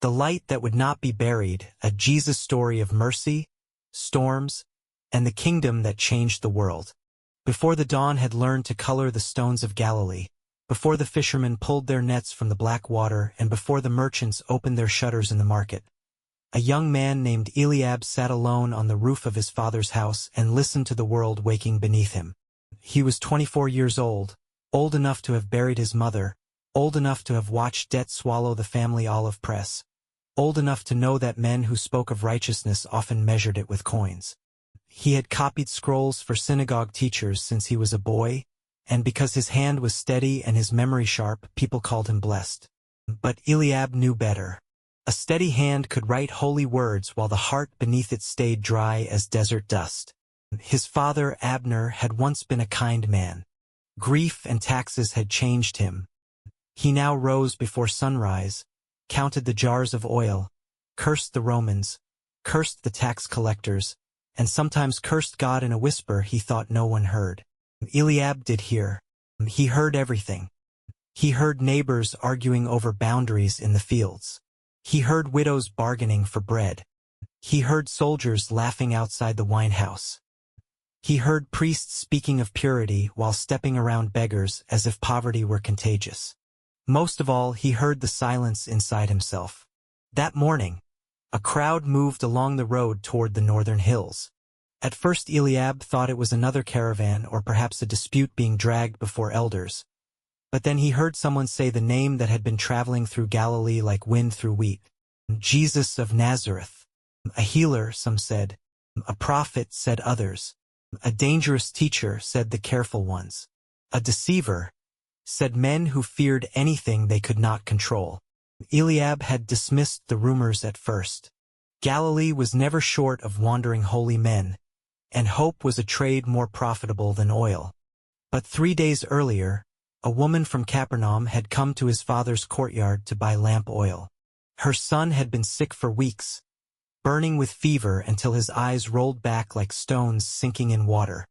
The light that would not be buried, a Jesus story of mercy, storms, and the kingdom that changed the world. Before the dawn had learned to color the stones of Galilee, before the fishermen pulled their nets from the black water, and before the merchants opened their shutters in the market, a young man named Eliab sat alone on the roof of his father's house and listened to the world waking beneath him. He was 24 years old enough to have buried his mother, old enough to have watched debt swallow the family olive press, old enough to know that men who spoke of righteousness often measured it with coins. He had copied scrolls for synagogue teachers since he was a boy, and because his hand was steady and his memory sharp, people called him blessed. But Eliab knew better. A steady hand could write holy words while the heart beneath it stayed dry as desert dust. His father, Abner, had once been a kind man. Grief and taxes had changed him. He now rose before sunrise, counted the jars of oil, cursed the Romans, cursed the tax collectors, and sometimes cursed God in a whisper he thought no one heard. Eliab did hear. He heard everything. He heard neighbors arguing over boundaries in the fields. He heard widows bargaining for bread. He heard soldiers laughing outside the wine house. He heard priests speaking of purity while stepping around beggars as if poverty were contagious. Most of all, he heard the silence inside himself. That morning, a crowd moved along the road toward the northern hills. At first Eliab thought it was another caravan or perhaps a dispute being dragged before elders. But then he heard someone say the name that had been traveling through Galilee like wind through wheat. Jesus of Nazareth. A healer, some said. A prophet, said others. A dangerous teacher, said the careful ones. A deceiver, said men who feared anything they could not control. Eliab had dismissed the rumors at first. Galilee was never short of wandering holy men, and hope was a trade more profitable than oil. But 3 days earlier, a woman from Capernaum had come to his father's courtyard to buy lamp oil. Her son had been sick for weeks, burning with fever until his eyes rolled back like stones sinking in water.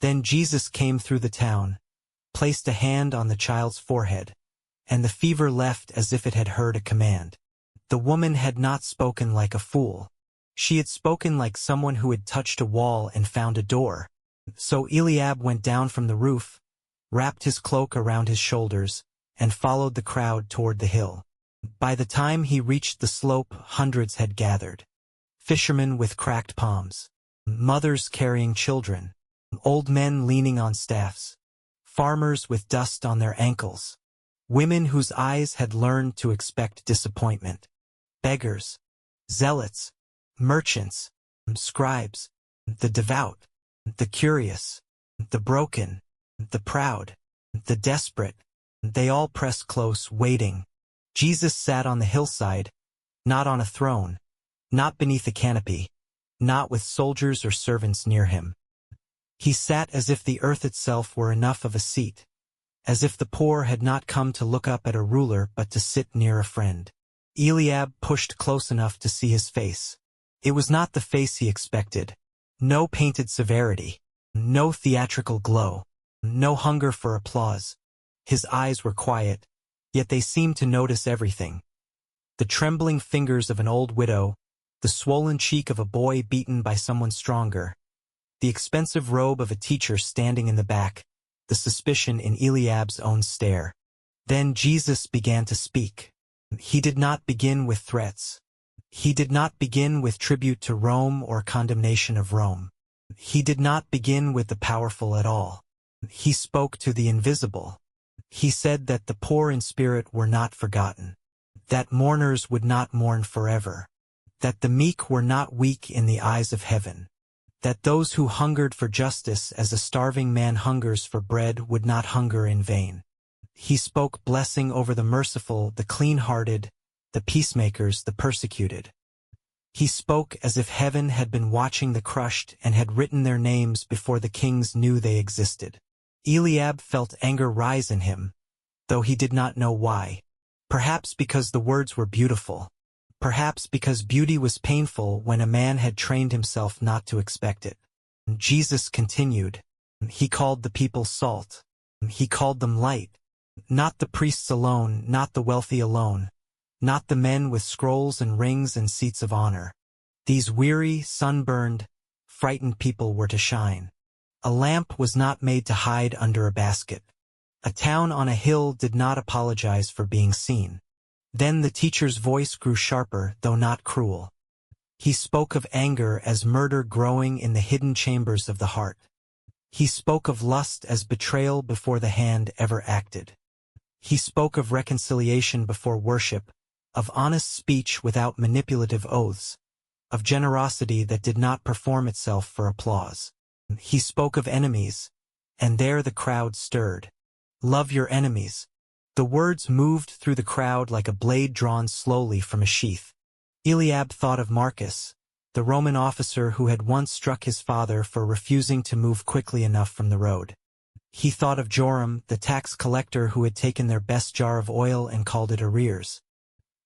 Then Jesus came through the town, placed a hand on the child's forehead, and the fever left as if it had heard a command. The woman had not spoken like a fool. She had spoken like someone who had touched a wall and found a door. So Eliab went down from the roof, wrapped his cloak around his shoulders, and followed the crowd toward the hill. By the time he reached the slope, hundreds had gathered. Fishermen with cracked palms, mothers carrying children, old men leaning on staffs, farmers with dust on their ankles, women whose eyes had learned to expect disappointment, beggars, zealots, merchants, scribes, the devout, the curious, the broken, the proud, the desperate. They all pressed close, waiting. Jesus sat on the hillside, not on a throne, not beneath a canopy, not with soldiers or servants near him. He sat as if the earth itself were enough of a seat, as if the poor had not come to look up at a ruler but to sit near a friend. Eliab pushed close enough to see his face. It was not the face he expected. No painted severity, no theatrical glow, no hunger for applause. His eyes were quiet, yet they seemed to notice everything. The trembling fingers of an old widow, the swollen cheek of a boy beaten by someone stronger, the expensive robe of a teacher standing in the back, the suspicion in Eliab's own stare. Then Jesus began to speak. He did not begin with threats. He did not begin with tribute to Rome or condemnation of Rome. He did not begin with the powerful at all. He spoke to the invisible. He said that the poor in spirit were not forgotten, that mourners would not mourn forever, that the meek were not weak in the eyes of heaven, that those who hungered for justice as a starving man hungers for bread would not hunger in vain. He spoke blessing over the merciful, the clean-hearted, the peacemakers, the persecuted. He spoke as if heaven had been watching the crushed and had written their names before the kings knew they existed. Eliab felt anger rise in him, though he did not know why. Perhaps because the words were beautiful. Perhaps because beauty was painful when a man had trained himself not to expect it. Jesus continued. He called the people salt. He called them light. Not the priests alone, not the wealthy alone, not the men with scrolls and rings and seats of honor. These weary, sunburned, frightened people were to shine. A lamp was not made to hide under a basket. A town on a hill did not apologize for being seen. Then the teacher's voice grew sharper, though not cruel. He spoke of anger as murder growing in the hidden chambers of the heart. He spoke of lust as betrayal before the hand ever acted. He spoke of reconciliation before worship, of honest speech without manipulative oaths, of generosity that did not perform itself for applause. He spoke of enemies, and there the crowd stirred. Love your enemies. The words moved through the crowd like a blade drawn slowly from a sheath. Eliab thought of Marcus, the Roman officer who had once struck his father for refusing to move quickly enough from the road. He thought of Joram, the tax collector who had taken their best jar of oil and called it arrears.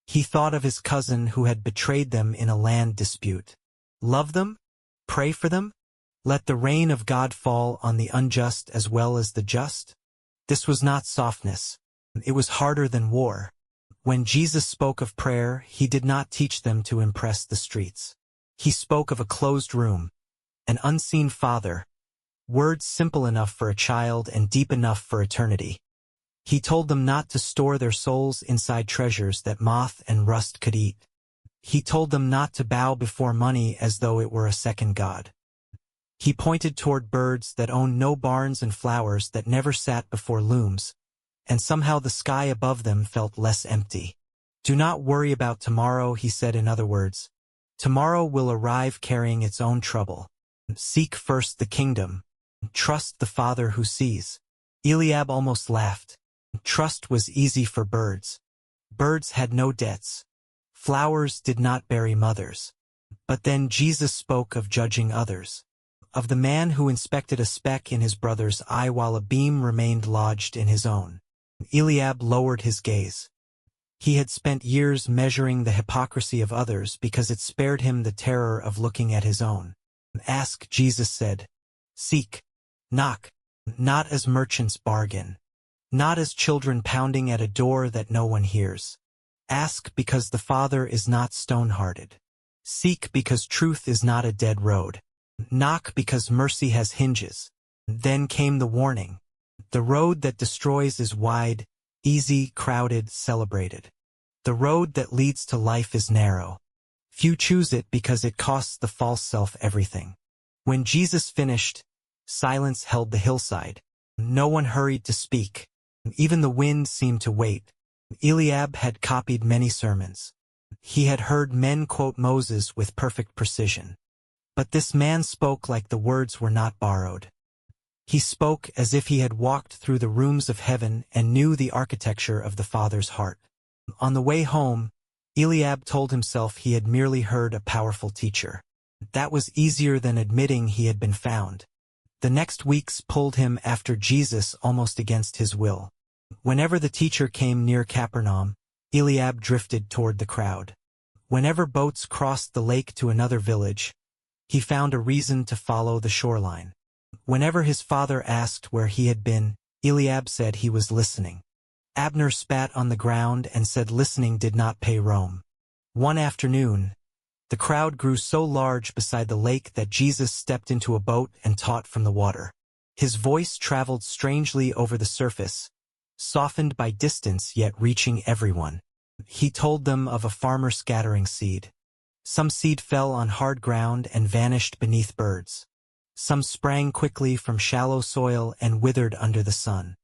He thought of his cousin who had betrayed them in a land dispute. Love them? Pray for them? Let the rain of God fall on the unjust as well as the just? This was not softness. It was harder than war. When Jesus spoke of prayer, he did not teach them to impress the streets. He spoke of a closed room, an unseen Father, words simple enough for a child and deep enough for eternity. He told them not to store their souls inside treasures that moth and rust could eat. He told them not to bow before money as though it were a second god. He pointed toward birds that owned no barns and flowers that never sat before looms, and somehow the sky above them felt less empty. Do not worry about tomorrow, he said, in other words. Tomorrow will arrive carrying its own trouble. Seek first the kingdom. Trust the Father who sees. Eliab almost laughed. Trust was easy for birds. Birds had no debts. Flowers did not bury mothers. But then Jesus spoke of judging others. Of the man who inspected a speck in his brother's eye while a beam remained lodged in his own. Eliab lowered his gaze. He had spent years measuring the hypocrisy of others because it spared him the terror of looking at his own. Ask, Jesus said. Seek. Knock. Not as merchants bargain. Not as children pounding at a door that no one hears. Ask because the Father is not stone-hearted. Seek because truth is not a dead road. Knock because mercy has hinges. Then came the warning. The road that destroys is wide, easy, crowded, celebrated. The road that leads to life is narrow. Few choose it because it costs the false self everything. When Jesus finished, silence held the hillside. No one hurried to speak. Even the wind seemed to wait. Eliab had copied many sermons. He had heard men quote Moses with perfect precision. But this man spoke like the words were not borrowed. He spoke as if he had walked through the rooms of heaven and knew the architecture of the Father's heart. On the way home, Eliab told himself he had merely heard a powerful teacher. That was easier than admitting he had been found. The next weeks pulled him after Jesus almost against his will. Whenever the teacher came near Capernaum, Eliab drifted toward the crowd. Whenever boats crossed the lake to another village, he found a reason to follow the shoreline. Whenever his father asked where he had been, Eliab said he was listening. Abner spat on the ground and said listening did not pay Rome. One afternoon, the crowd grew so large beside the lake that Jesus stepped into a boat and taught from the water. His voice traveled strangely over the surface, softened by distance yet reaching everyone. He told them of a farmer scattering seed. Some seed fell on hard ground and vanished beneath birds. Some sprang quickly from shallow soil and withered under the sun.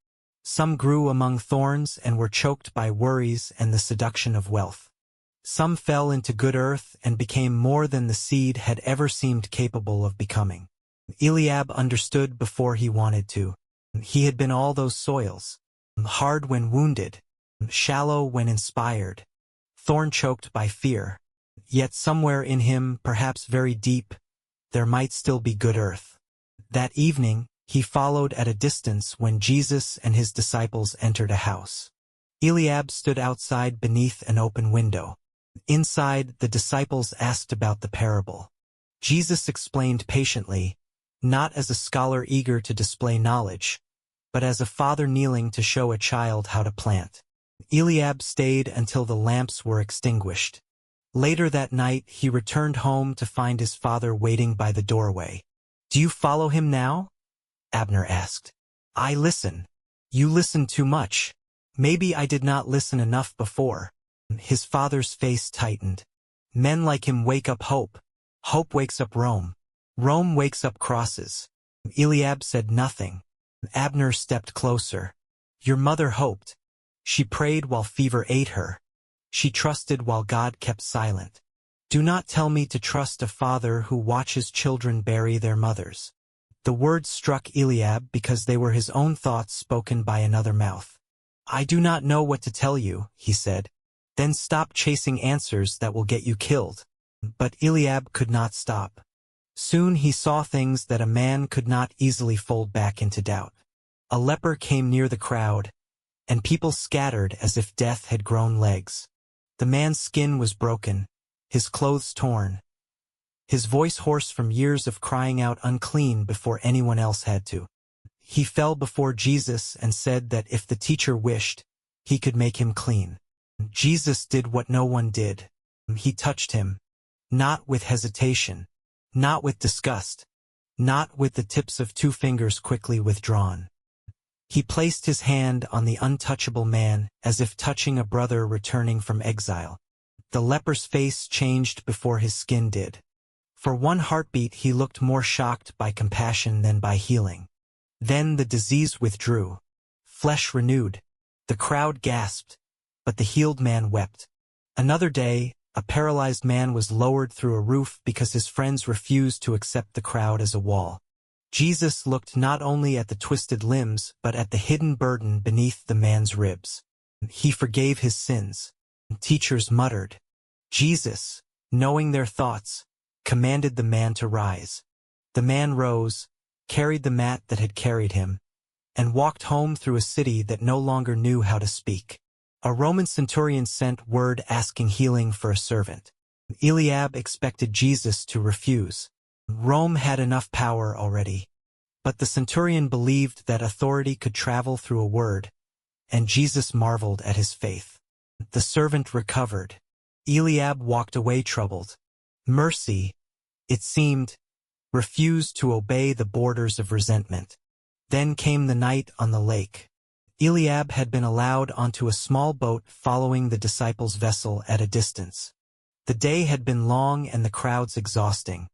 Some grew among thorns and were choked by worries and the seduction of wealth. Some fell into good earth and became more than the seed had ever seemed capable of becoming. Eliab understood before he wanted to. He had been all those soils. Hard when wounded, shallow when inspired, thorn-choked by fear. Yet somewhere in him, perhaps very deep, there might still be good earth. That evening, he followed at a distance when Jesus and his disciples entered a house. Eliab stood outside beneath an open window. Inside, the disciples asked about the parable. Jesus explained patiently, not as a scholar eager to display knowledge, but as a father kneeling to show a child how to plant. Eliab stayed until the lamps were extinguished. Later that night he returned home to find his father waiting by the doorway. "Do you follow him now?" Abner asked. "I listen." "You listen too much." "Maybe I did not listen enough before." His father's face tightened. "Men like him wake up hope. Hope wakes up Rome. Rome wakes up crosses." Eliab said nothing. Abner stepped closer. "Your mother hoped. She prayed while fever ate her. She trusted while God kept silent. Do not tell me to trust a father who watches children bury their mothers." The words struck Eliab because they were his own thoughts spoken by another mouth. "I do not know what to tell you," he said. "Then stop chasing answers that will get you killed." But Eliab could not stop. Soon he saw things that a man could not easily fold back into doubt. A leper came near the crowd, and people scattered as if death had grown legs. The man's skin was broken, his clothes torn, his voice hoarse from years of crying out unclean before anyone else had to. He fell before Jesus and said that if the teacher wished, he could make him clean. Jesus did what no one did. He touched him, not with hesitation, not with disgust, not with the tips of 2 fingers quickly withdrawn. He placed his hand on the untouchable man as if touching a brother returning from exile. The leper's face changed before his skin did. For one heartbeat he looked more shocked by compassion than by healing. Then the disease withdrew. Flesh renewed. The crowd gasped, but the healed man wept. Another day, a paralyzed man was lowered through a roof because his friends refused to accept the crowd as a wall. Jesus looked not only at the twisted limbs but at the hidden burden beneath the man's ribs. He forgave his sins. Teachers muttered. Jesus, knowing their thoughts, commanded the man to rise. The man rose, carried the mat that had carried him, and walked home through a city that no longer knew how to speak. A Roman centurion sent word asking healing for a servant. Eliab expected Jesus to refuse. Rome had enough power already. But the centurion believed that authority could travel through a word, and Jesus marveled at his faith. The servant recovered. Eliab walked away troubled. Mercy, it seemed, refused to obey the borders of resentment. Then came the night on the lake. Eliab had been allowed onto a small boat following the disciples' vessel at a distance. The day had been long and the crowds exhausting.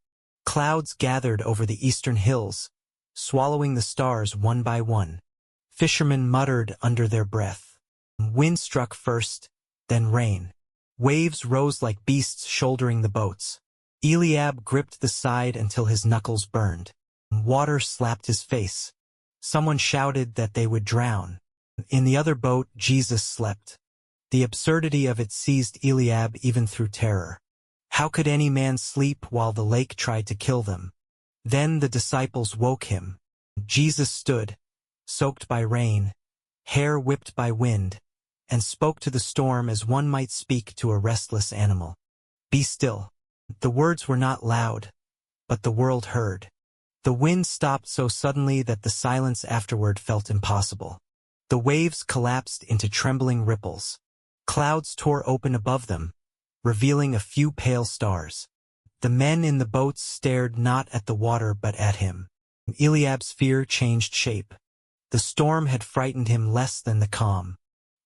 Clouds gathered over the eastern hills, swallowing the stars one by one. Fishermen muttered under their breath. Wind struck first, then rain. Waves rose like beasts shouldering the boats. Eliab gripped the side until his knuckles burned. Water slapped his face. Someone shouted that they would drown. In the other boat, Jesus slept. The absurdity of it seized Eliab even through terror. How could any man sleep while the lake tried to kill them? Then the disciples woke him. Jesus stood, soaked by rain, hair whipped by wind, and spoke to the storm as one might speak to a restless animal. "Be still." The words were not loud, but the world heard. The wind stopped so suddenly that the silence afterward felt impossible. The waves collapsed into trembling ripples. Clouds tore open above them, revealing a few pale stars. The men in the boats stared not at the water but at him. Eliab's fear changed shape. The storm had frightened him less than the calm.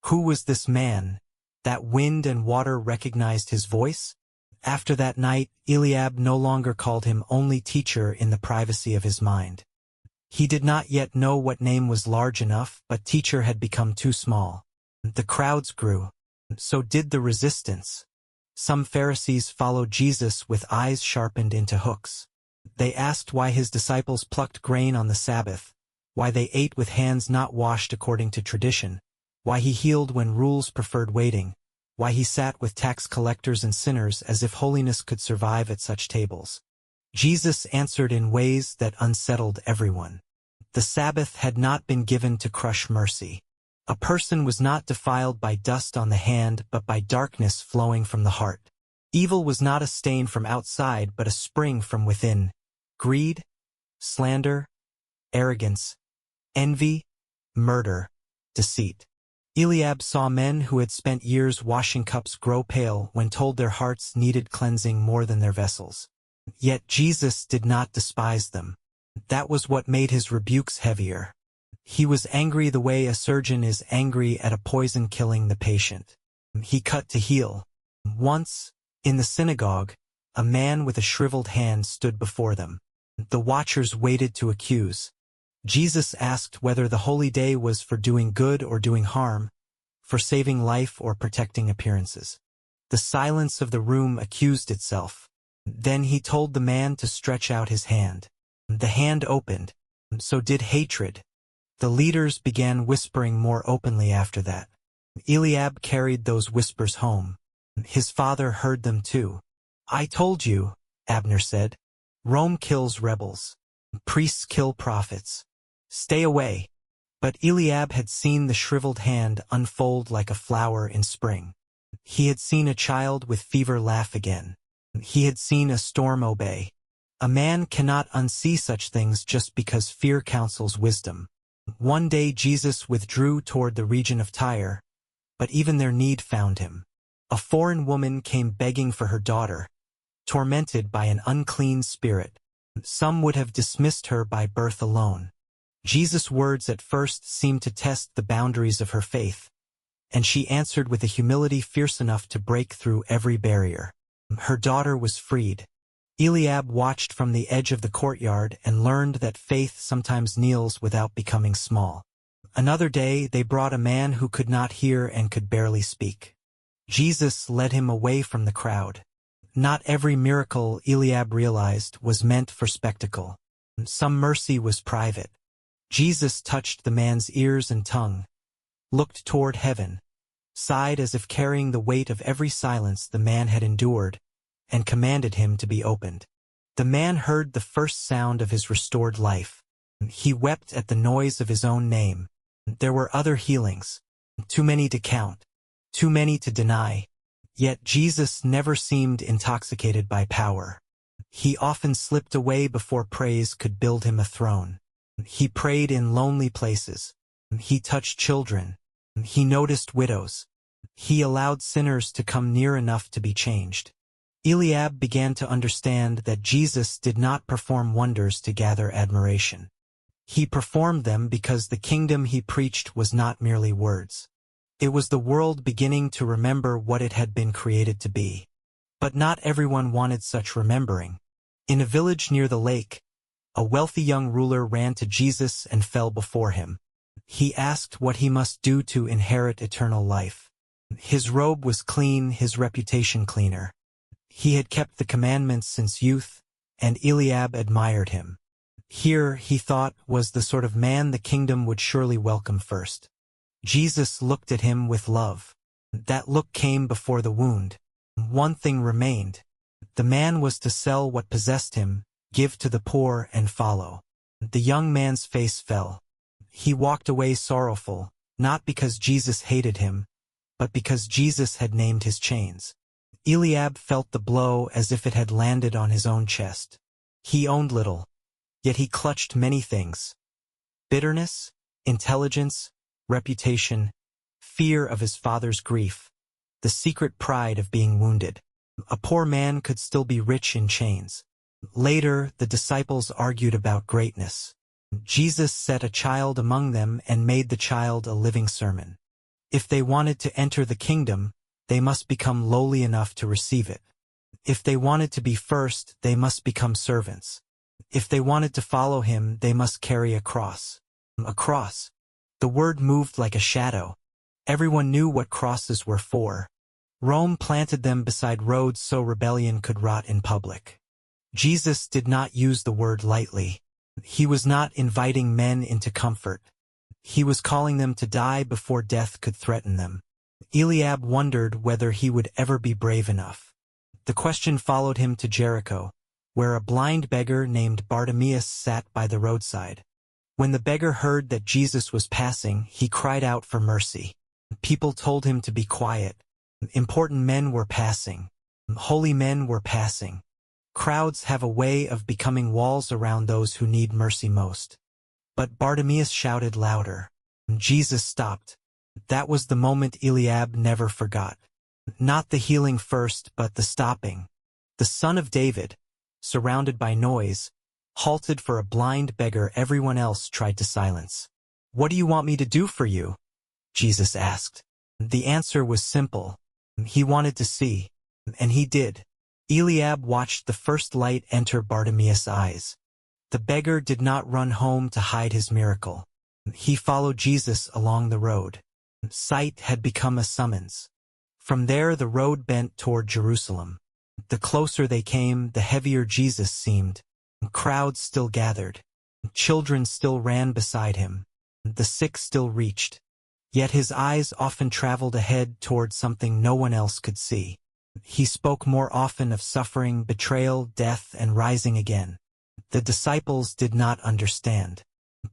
Who was this man? That wind and water recognized his voice? After that night, Eliab no longer called him only teacher in the privacy of his mind. He did not yet know what name was large enough, but teacher had become too small. The crowds grew. So did the resistance. Some Pharisees followed Jesus with eyes sharpened into hooks. They asked why his disciples plucked grain on the Sabbath, why they ate with hands not washed according to tradition, why he healed when rules preferred waiting, why he sat with tax collectors and sinners as if holiness could survive at such tables. Jesus answered in ways that unsettled everyone. The Sabbath had not been given to crush mercy. A person was not defiled by dust on the hand but by darkness flowing from the heart. Evil was not a stain from outside but a spring from within. Greed, slander, arrogance, envy, murder, deceit. Eliab saw men who had spent years washing cups grow pale when told their hearts needed cleansing more than their vessels. Yet Jesus did not despise them. That was what made his rebukes heavier. He was angry the way a surgeon is angry at a poison killing the patient. He cut to heal. Once, in the synagogue, a man with a shriveled hand stood before them. The watchers waited to accuse. Jesus asked whether the holy day was for doing good or doing harm, for saving life or protecting appearances. The silence of the room accused itself. Then he told the man to stretch out his hand. The hand opened. So did hatred. The leaders began whispering more openly after that. Eliab carried those whispers home. His father heard them too. "I told you," Abner said. "Rome kills rebels. Priests kill prophets. Stay away." But Eliab had seen the shriveled hand unfold like a flower in spring. He had seen a child with fever laugh again. He had seen a storm obey. A man cannot unsee such things just because fear counsels wisdom. One day Jesus withdrew toward the region of Tyre, but even their need found him. A foreign woman came begging for her daughter, tormented by an unclean spirit. Some would have dismissed her by birth alone. Jesus' words at first seemed to test the boundaries of her faith, and she answered with a humility fierce enough to break through every barrier. Her daughter was freed. Eliab watched from the edge of the courtyard and learned that faith sometimes kneels without becoming small. Another day they brought a man who could not hear and could barely speak. Jesus led him away from the crowd. Not every miracle, Eliab realized, was meant for spectacle. Some mercy was private. Jesus touched the man's ears and tongue, looked toward heaven, sighed as if carrying the weight of every silence the man had endured, and commanded him to be opened. The man heard the first sound of his restored life. He wept at the noise of his own name. There were other healings, too many to count, too many to deny. Yet Jesus never seemed intoxicated by power. He often slipped away before praise could build him a throne. He prayed in lonely places. He touched children. He noticed widows. He allowed sinners to come near enough to be changed. Eliab began to understand that Jesus did not perform wonders to gather admiration. He performed them because the kingdom he preached was not merely words. It was the world beginning to remember what it had been created to be. But not everyone wanted such remembering. In a village near the lake, a wealthy young ruler ran to Jesus and fell before him. He asked what he must do to inherit eternal life. His robe was clean, his reputation cleaner. He had kept the commandments since youth, and Eliab admired him. Here, he thought, was the sort of man the kingdom would surely welcome first. Jesus looked at him with love. That look came before the wound. One thing remained. The man was to sell what possessed him, give to the poor, and follow. The young man's face fell. He walked away sorrowful, not because Jesus hated him, but because Jesus had named his chains. Eliab felt the blow as if it had landed on his own chest. He owned little, yet he clutched many things: bitterness, intelligence, reputation, fear of his father's grief, the secret pride of being wounded. A poor man could still be rich in chains. Later, the disciples argued about greatness. Jesus set a child among them and made the child a living sermon. If they wanted to enter the kingdom, they must become lowly enough to receive it. If they wanted to be first, they must become servants. If they wanted to follow him, they must carry a cross. A cross. The word moved like a shadow. Everyone knew what crosses were for. Rome planted them beside roads so rebellion could rot in public. Jesus did not use the word lightly. He was not inviting men into comfort. He was calling them to die before death could threaten them. Eliab wondered whether he would ever be brave enough. The question followed him to Jericho, where a blind beggar named Bartimaeus sat by the roadside. When the beggar heard that Jesus was passing, he cried out for mercy. People told him to be quiet. Important men were passing. Holy men were passing. Crowds have a way of becoming walls around those who need mercy most. But Bartimaeus shouted louder. Jesus stopped. That was the moment Eliab never forgot. Not the healing first, but the stopping. The son of David, surrounded by noise, halted for a blind beggar everyone else tried to silence. "What do you want me to do for you?" Jesus asked. The answer was simple. He wanted to see, and he did. Eliab watched the first light enter Bartimaeus' eyes. The beggar did not run home to hide his miracle. He followed Jesus along the road. Sight had become a summons. From there the road bent toward Jerusalem. The closer they came, the heavier Jesus seemed. Crowds still gathered. Children still ran beside him. The sick still reached. Yet his eyes often traveled ahead toward something no one else could see. He spoke more often of suffering, betrayal, death, and rising again. The disciples did not understand.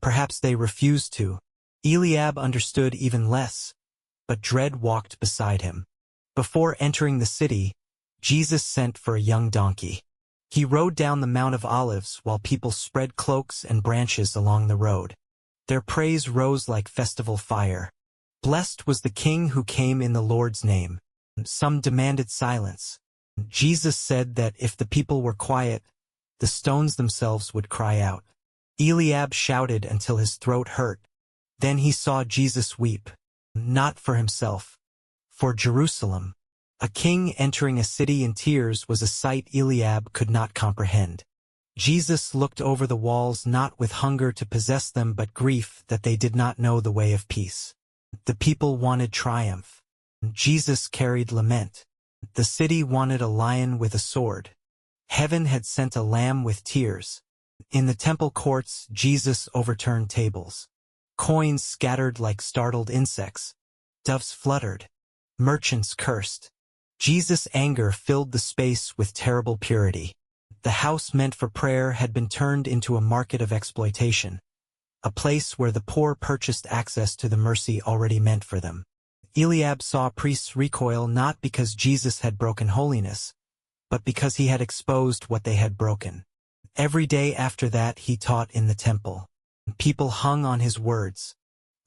Perhaps they refused to. Eliab understood even less, but dread walked beside him. Before entering the city, Jesus sent for a young donkey. He rode down the Mount of Olives while people spread cloaks and branches along the road. Their praise rose like festival fire. Blessed was the King who came in the Lord's name. Some demanded silence. Jesus said that if the people were quiet, the stones themselves would cry out. Eliab shouted until his throat hurt. Then he saw Jesus weep, not for himself, for Jerusalem. A king entering a city in tears was a sight Eliab could not comprehend. Jesus looked over the walls not with hunger to possess them but grief that they did not know the way of peace. The people wanted triumph. Jesus carried lament. The city wanted a lion with a sword. Heaven had sent a lamb with tears. In the temple courts, Jesus overturned tables. Coins scattered like startled insects. Doves fluttered. Merchants cursed. Jesus' anger filled the space with terrible purity. The house meant for prayer had been turned into a market of exploitation, a place where the poor purchased access to the mercy already meant for them. Eliab saw priests recoil not because Jesus had broken holiness, but because he had exposed what they had broken. Every day after that he taught in the temple. People hung on his words.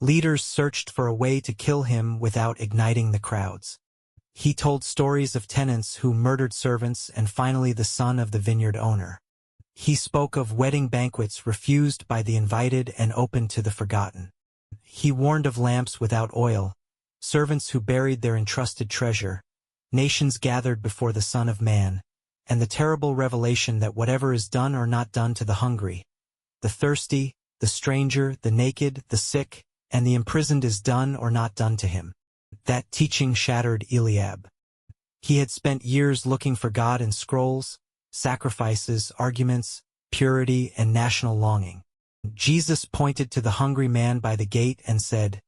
Leaders searched for a way to kill him without igniting the crowds. He told stories of tenants who murdered servants and finally the son of the vineyard owner. He spoke of wedding banquets refused by the invited and opened to the forgotten. He warned of lamps without oil, servants who buried their entrusted treasure, nations gathered before the Son of Man, and the terrible revelation that whatever is done or not done to the hungry, the thirsty, the stranger, the naked, the sick, and the imprisoned is done or not done to him. That teaching shattered Eliab. He had spent years looking for God in scrolls, sacrifices, arguments, purity, and national longing. Jesus pointed to the hungry man by the gate and said,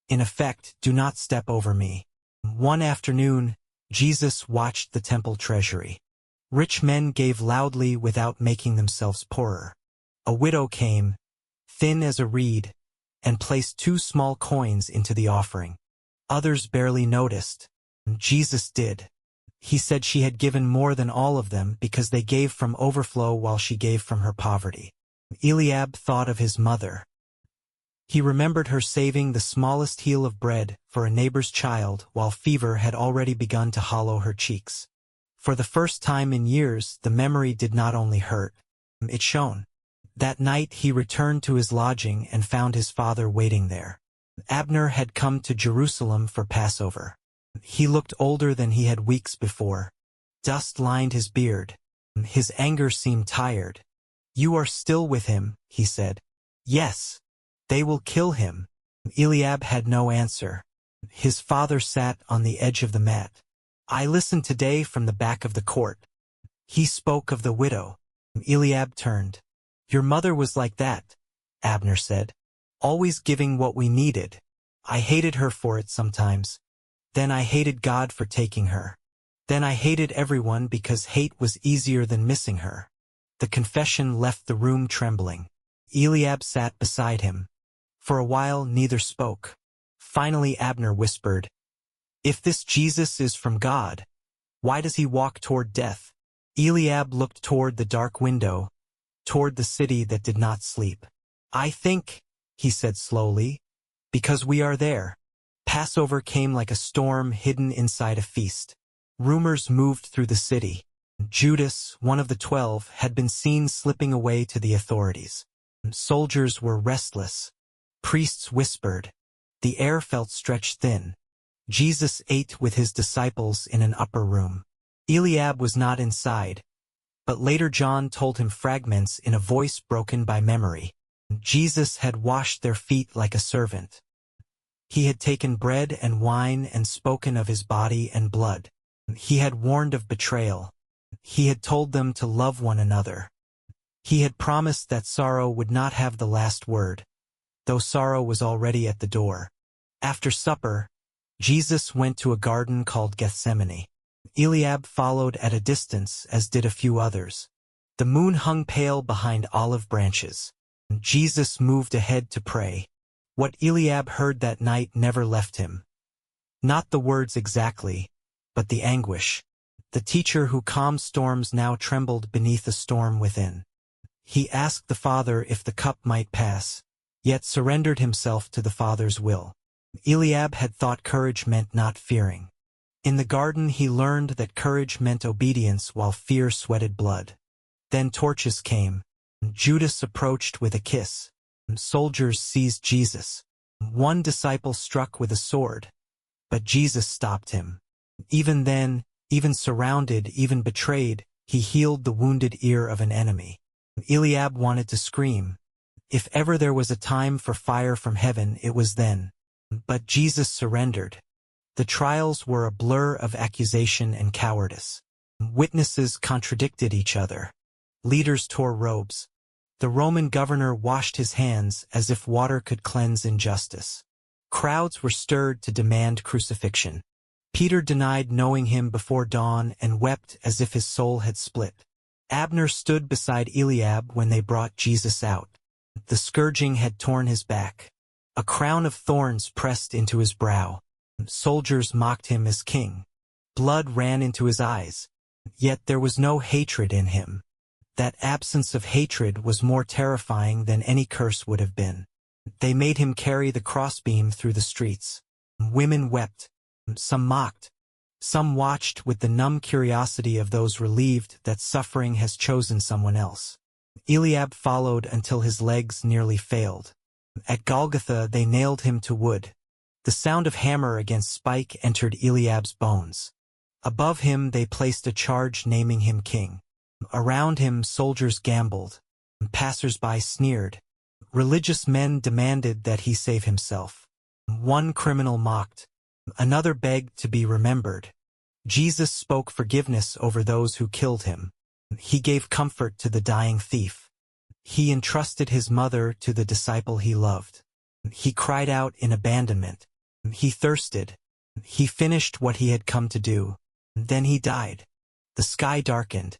"In effect, do not step over me." One afternoon, Jesus watched the temple treasury. Rich men gave loudly without making themselves poorer. A widow came, thin as a reed, and placed 2 small coins into the offering. Others barely noticed. Jesus did. He said she had given more than all of them because they gave from overflow while she gave from her poverty. Eliab thought of his mother. He remembered her saving the smallest heel of bread for a neighbor's child while fever had already begun to hollow her cheeks. For the first time in years, the memory did not only hurt, it shone. That night he returned to his lodging and found his father waiting there. Abner had come to Jerusalem for Passover. He looked older than he had weeks before. Dust lined his beard. His anger seemed tired. "You are still with him," he said. "Yes. They will kill him." Eliab had no answer. His father sat on the edge of the mat. "I listened today from the back of the court." He spoke of the widow. Eliab turned. "Your mother was like that," Abner said. "Always giving what we needed. I hated her for it sometimes. Then I hated God for taking her. Then I hated everyone because hate was easier than missing her." The confession left the room trembling. Eliab sat beside him. For a while neither spoke. Finally Abner whispered, "If this Jesus is from God, why does he walk toward death?" Eliab looked toward the dark window, toward the city that did not sleep. "I think," he said slowly, "because we are there. Passover came like a storm hidden inside a feast. Rumors moved through the city. Judas, one of the 12, had been seen slipping away to the authorities. Soldiers were restless. Priests whispered. The air felt stretched thin. Jesus ate with his disciples in an upper room. Eliab was not inside, but later John told him fragments in a voice broken by memory. Jesus had washed their feet like a servant. He had taken bread and wine and spoken of his body and blood. He had warned of betrayal. He had told them to love one another. He had promised that sorrow would not have the last word, though sorrow was already at the door. After supper, Jesus went to a garden called Gethsemane. Eliab followed at a distance, as did a few others. The moon hung pale behind olive branches. Jesus moved ahead to pray. What Eliab heard that night never left him. Not the words exactly, but the anguish. The teacher who calmed storms now trembled beneath a storm within. He asked the Father if the cup might pass, yet surrendered himself to the Father's will. Eliab had thought courage meant not fearing. In the garden he learned that courage meant obedience while fear sweated blood. Then torches came. Judas approached with a kiss. Soldiers seized Jesus. One disciple struck with a sword, but Jesus stopped him. Even then, even surrounded, even betrayed, he healed the wounded ear of an enemy. Eliab wanted to scream. If ever there was a time for fire from heaven, it was then. But Jesus surrendered. The trials were a blur of accusation and cowardice. Witnesses contradicted each other. Leaders tore robes. The Roman governor washed his hands as if water could cleanse injustice. Crowds were stirred to demand crucifixion. Peter denied knowing him before dawn and wept as if his soul had split. Abner stood beside Eliab when they brought Jesus out. The scourging had torn his back. A crown of thorns pressed into his brow. Soldiers mocked him as king. Blood ran into his eyes. Yet there was no hatred in him. That absence of hatred was more terrifying than any curse would have been. They made him carry the crossbeam through the streets. Women wept. Some mocked. Some watched with the numb curiosity of those relieved that suffering has chosen someone else. Eliab followed until his legs nearly failed. At Golgotha they nailed him to wood. The sound of hammer against spike entered Eliab's bones. Above him they placed a charge naming him king. Around him soldiers gambled. Passers-by sneered. Religious men demanded that he save himself. One criminal mocked. Another begged to be remembered. Jesus spoke forgiveness over those who killed him. He gave comfort to the dying thief. He entrusted his mother to the disciple he loved. He cried out in abandonment. He thirsted. He finished what he had come to do. Then he died. The sky darkened.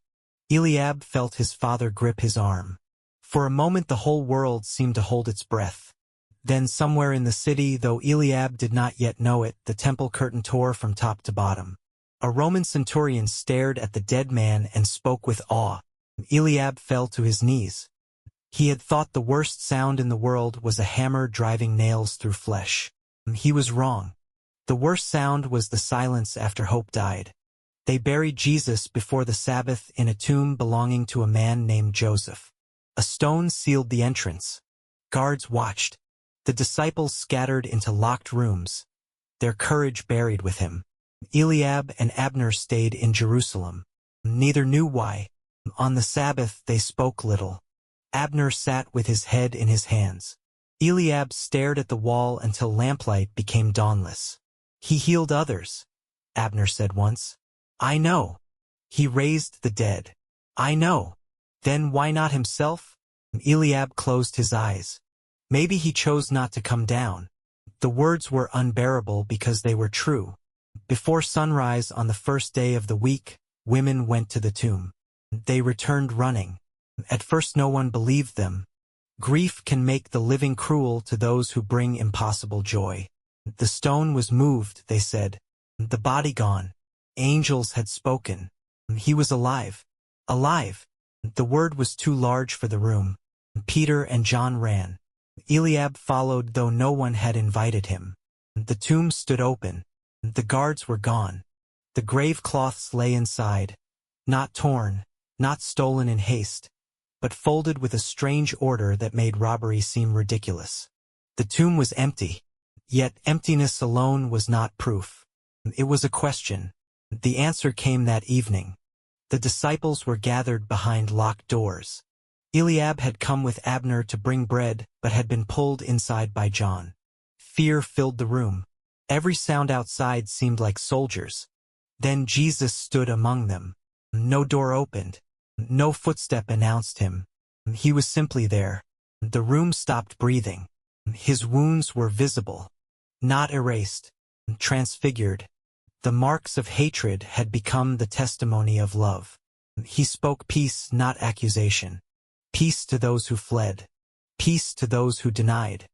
Eliab felt his father grip his arm. For a moment the whole world seemed to hold its breath. Then somewhere in the city, though Eliab did not yet know it, the temple curtain tore from top to bottom. A Roman centurion stared at the dead man and spoke with awe. Eliab fell to his knees. He had thought the worst sound in the world was a hammer driving nails through flesh. He was wrong. The worst sound was the silence after hope died. They buried Jesus before the Sabbath in a tomb belonging to a man named Joseph. A stone sealed the entrance. Guards watched. The disciples scattered into locked rooms, their courage buried with him. Eliab and Abner stayed in Jerusalem. Neither knew why. On the Sabbath they spoke little. Abner sat with his head in his hands. Eliab stared at the wall until lamplight became dawnless. He healed others, Abner said once. I know. He raised the dead. I know. Then why not himself? Eliab closed his eyes. Maybe he chose not to come down. The words were unbearable because they were true. Before sunrise on the first day of the week, women went to the tomb. They returned running. At first no one believed them. Grief can make the living cruel to those who bring impossible joy. The stone was moved, they said. The body gone. Angels had spoken. He was alive. Alive. The word was too large for the room. Peter and John ran. Eliab followed, though no one had invited him. The tomb stood open. The guards were gone. The grave cloths lay inside, not torn, not stolen in haste, but folded with a strange order that made robbery seem ridiculous. The tomb was empty, yet emptiness alone was not proof. It was a question. The answer came that evening. The disciples were gathered behind locked doors. Eliab had come with Abner to bring bread, but had been pulled inside by John. Fear filled the room. Every sound outside seemed like soldiers. Then Jesus stood among them. No door opened. No footstep announced him. He was simply there. The room stopped breathing. His wounds were visible, not erased, transfigured. The marks of hatred had become the testimony of love. He spoke peace, not accusation. Peace to those who fled. Peace to those who denied.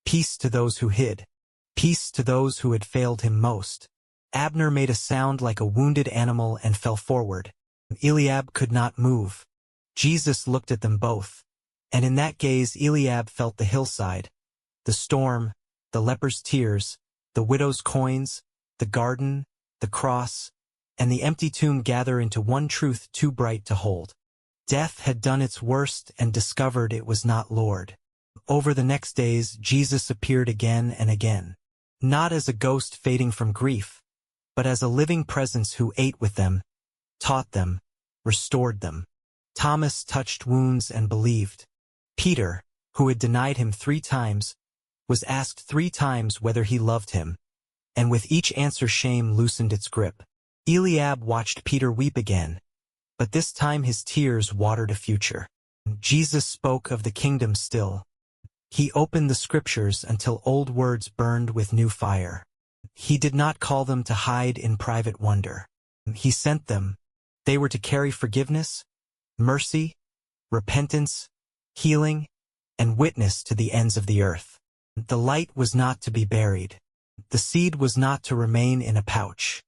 Peace to those who hid. Peace to those who had failed him most. Abner made a sound like a wounded animal and fell forward. Eliab could not move. Jesus looked at them both. And in that gaze Eliab felt the hillside, the storm, the leper's tears, the widow's coins, the garden, the cross, and the empty tomb gather into one truth too bright to hold. Death had done its worst and discovered it was not Lord. Over the next days Jesus appeared again and again, not as a ghost fading from grief, but as a living presence who ate with them, taught them, restored them. Thomas touched wounds and believed. Peter, who had denied him 3 times, was asked 3 times whether he loved him, and with each answer shame loosened its grip. Eliab watched Peter weep again, but this time his tears watered a future. Jesus spoke of the kingdom still. He opened the scriptures until old words burned with new fire. He did not call them to hide in private wonder. He sent them. They were to carry forgiveness, mercy, repentance, healing, and witness to the ends of the earth. The light was not to be buried. The seed was not to remain in a pouch.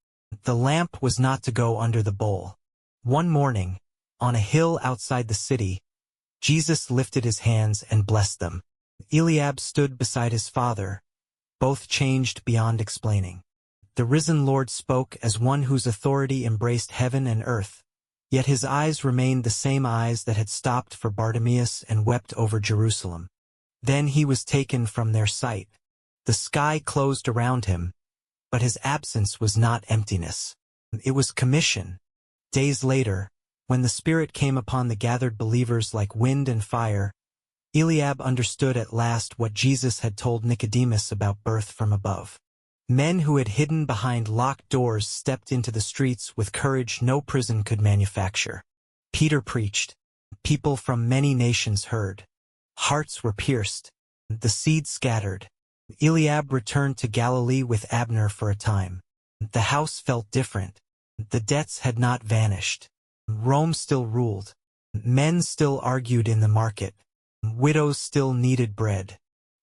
The lamp was not to go under the bowl. One morning, on a hill outside the city, Jesus lifted his hands and blessed them. Eliab stood beside his father, both changed beyond explaining. The risen Lord spoke as one whose authority embraced heaven and earth, yet his eyes remained the same eyes that had stopped for Bartimaeus and wept over Jerusalem. Then he was taken from their sight. The sky closed around him, but his absence was not emptiness. It was commission. Days later, when the Spirit came upon the gathered believers like wind and fire, Eliab understood at last what Jesus had told Nicodemus about birth from above. Men who had hidden behind locked doors stepped into the streets with courage no prison could manufacture. Peter preached. People from many nations heard. Hearts were pierced. The seed scattered. Eliab returned to Galilee with Abner for a time. The house felt different. The debts had not vanished. Rome still ruled. Men still argued in the market. Widows still needed bread.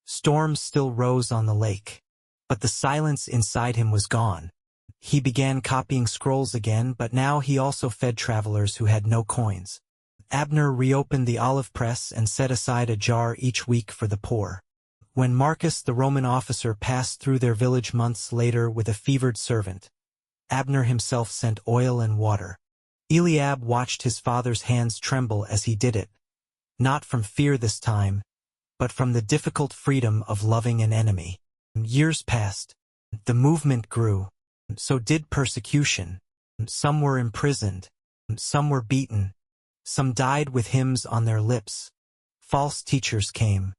Storms still rose on the lake. But the silence inside him was gone. He began copying scrolls again, but now he also fed travelers who had no coins. Abner reopened the olive press and set aside a jar each week for the poor. When Marcus, the Roman officer, passed through their village months later with a fevered servant, Abner himself sent oil and water. Eliab watched his father's hands tremble as he did it, not from fear this time, but from the difficult freedom of loving an enemy. Years passed. The movement grew. So did persecution. Some were imprisoned. Some were beaten. Some died with hymns on their lips. False teachers came.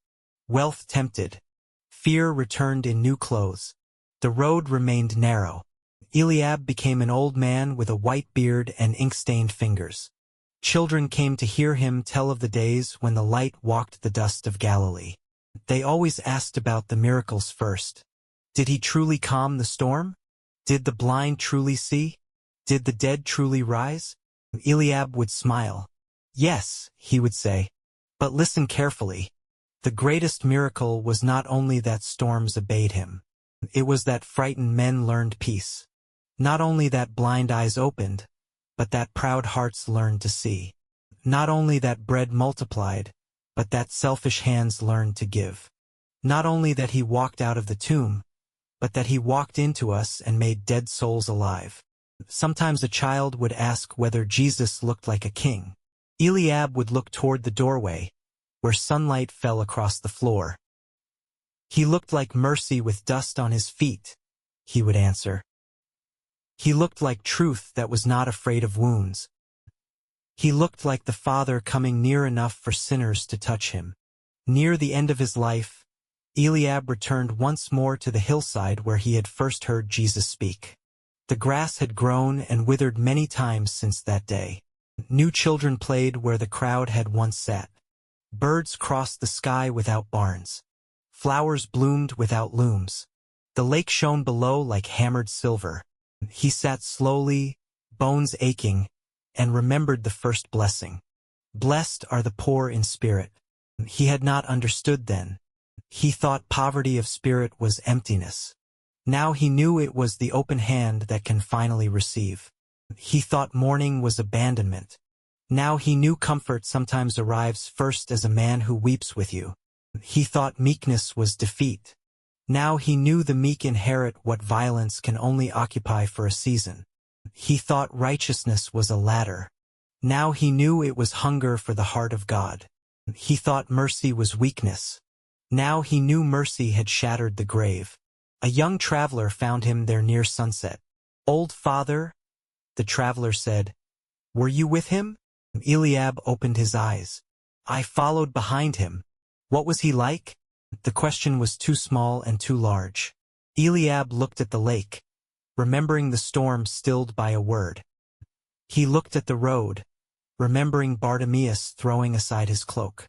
Wealth tempted. Fear returned in new clothes. The road remained narrow. Eliab became an old man with a white beard and ink-stained fingers. Children came to hear him tell of the days when the light walked the dust of Galilee. They always asked about the miracles first. Did he truly calm the storm? Did the blind truly see? Did the dead truly rise? Eliab would smile. Yes, he would say. But listen carefully. The greatest miracle was not only that storms obeyed him. It was that frightened men learned peace. Not only that blind eyes opened, but that proud hearts learned to see. Not only that bread multiplied, but that selfish hands learned to give. Not only that he walked out of the tomb, but that he walked into us and made dead souls alive. Sometimes a child would ask whether Jesus looked like a king. Eliab would look toward the doorway, where sunlight fell across the floor. "He looked like mercy with dust on his feet," he would answer. "He looked like truth that was not afraid of wounds. He looked like the Father coming near enough for sinners to touch him." Near the end of his life, Eliab returned once more to the hillside where he had first heard Jesus speak. The grass had grown and withered many times since that day. New children played where the crowd had once sat. Birds crossed the sky without barns. Flowers bloomed without looms. The lake shone below like hammered silver. He sat slowly, bones aching, and remembered the first blessing. "Blessed are the poor in spirit." He had not understood then. He thought poverty of spirit was emptiness. Now he knew it was the open hand that can finally receive. He thought mourning was abandonment. Now he knew comfort sometimes arrives first as a man who weeps with you. He thought meekness was defeat. Now he knew the meek inherit what violence can only occupy for a season. He thought righteousness was a ladder. Now he knew it was hunger for the heart of God. He thought mercy was weakness. Now he knew mercy had shattered the grave. A young traveler found him there near sunset. "Old father," the traveler said, "were you with him?" Eliab opened his eyes. "I followed behind him." "What was he like?" The question was too small and too large. Eliab looked at the lake, remembering the storm stilled by a word. He looked at the road, remembering Bartimaeus throwing aside his cloak.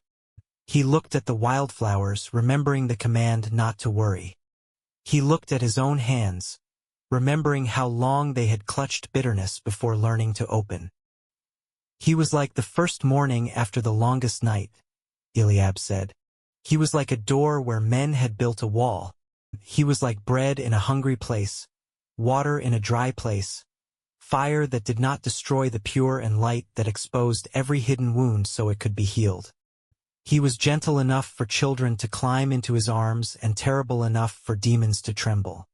He looked at the wildflowers, remembering the command not to worry. He looked at his own hands, remembering how long they had clutched bitterness before learning to open. "He was like the first morning after the longest night," Eliab said. "He was like a door where men had built a wall. He was like bread in a hungry place, water in a dry place, fire that did not destroy the pure and light that exposed every hidden wound so it could be healed. He was gentle enough for children to climb into his arms and terrible enough for demons to tremble.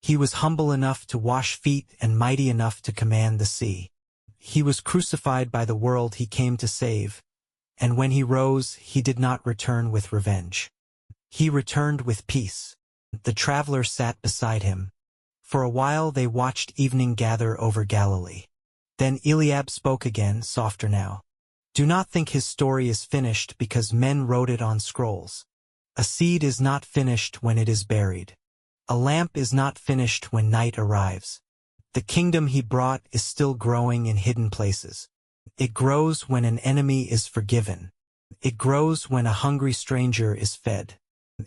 He was humble enough to wash feet and mighty enough to command the sea. He was crucified by the world he came to save, and when he rose, he did not return with revenge. He returned with peace." The traveler sat beside him. For a while they watched evening gather over Galilee. Then Eliab spoke again, softer now. "Do not think his story is finished because men wrote it on scrolls. A seed is not finished when it is buried. A lamp is not finished when night arrives. The kingdom he brought is still growing in hidden places. It grows when an enemy is forgiven. It grows when a hungry stranger is fed.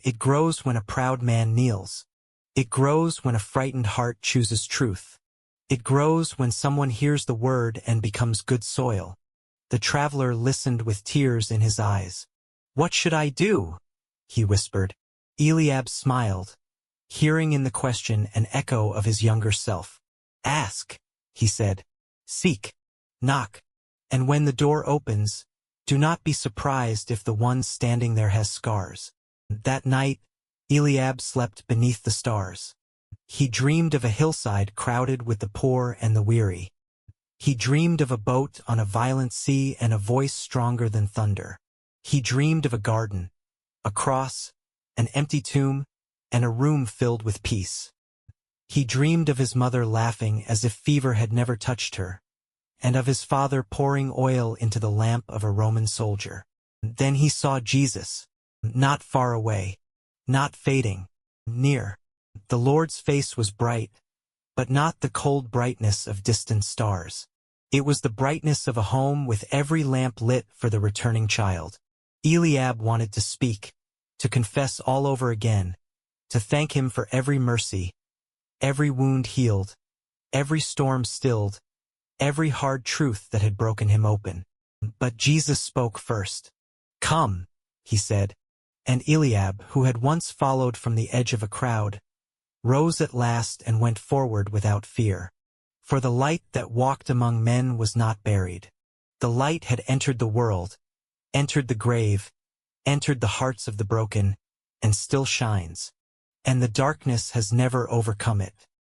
It grows when a proud man kneels. It grows when a frightened heart chooses truth. It grows when someone hears the word and becomes good soil." The traveler listened with tears in his eyes. "What should I do?" he whispered. Eliab smiled, hearing in the question an echo of his younger self. "Ask," he said. "Seek. Knock. And when the door opens, do not be surprised if the one standing there has scars." That night, Eliab slept beneath the stars. He dreamed of a hillside crowded with the poor and the weary. He dreamed of a boat on a violent sea and a voice stronger than thunder. He dreamed of a garden, a cross, an empty tomb, and a room filled with peace. He dreamed of his mother laughing as if fever had never touched her, and of his father pouring oil into the lamp of a Roman soldier. Then he saw Jesus, not far away, not fading, near. The Lord's face was bright, but not the cold brightness of distant stars. It was the brightness of a home with every lamp lit for the returning child. Eliab wanted to speak, to confess all over again, to thank him for every mercy, every wound healed, every storm stilled, every hard truth that had broken him open. But Jesus spoke first. "Come," he said, and Eliab, who had once followed from the edge of a crowd, rose at last and went forward without fear. For the light that walked among men was not buried. The light had entered the world, entered the grave, entered the hearts of the broken, and still shines. and the darkness has never overcome it.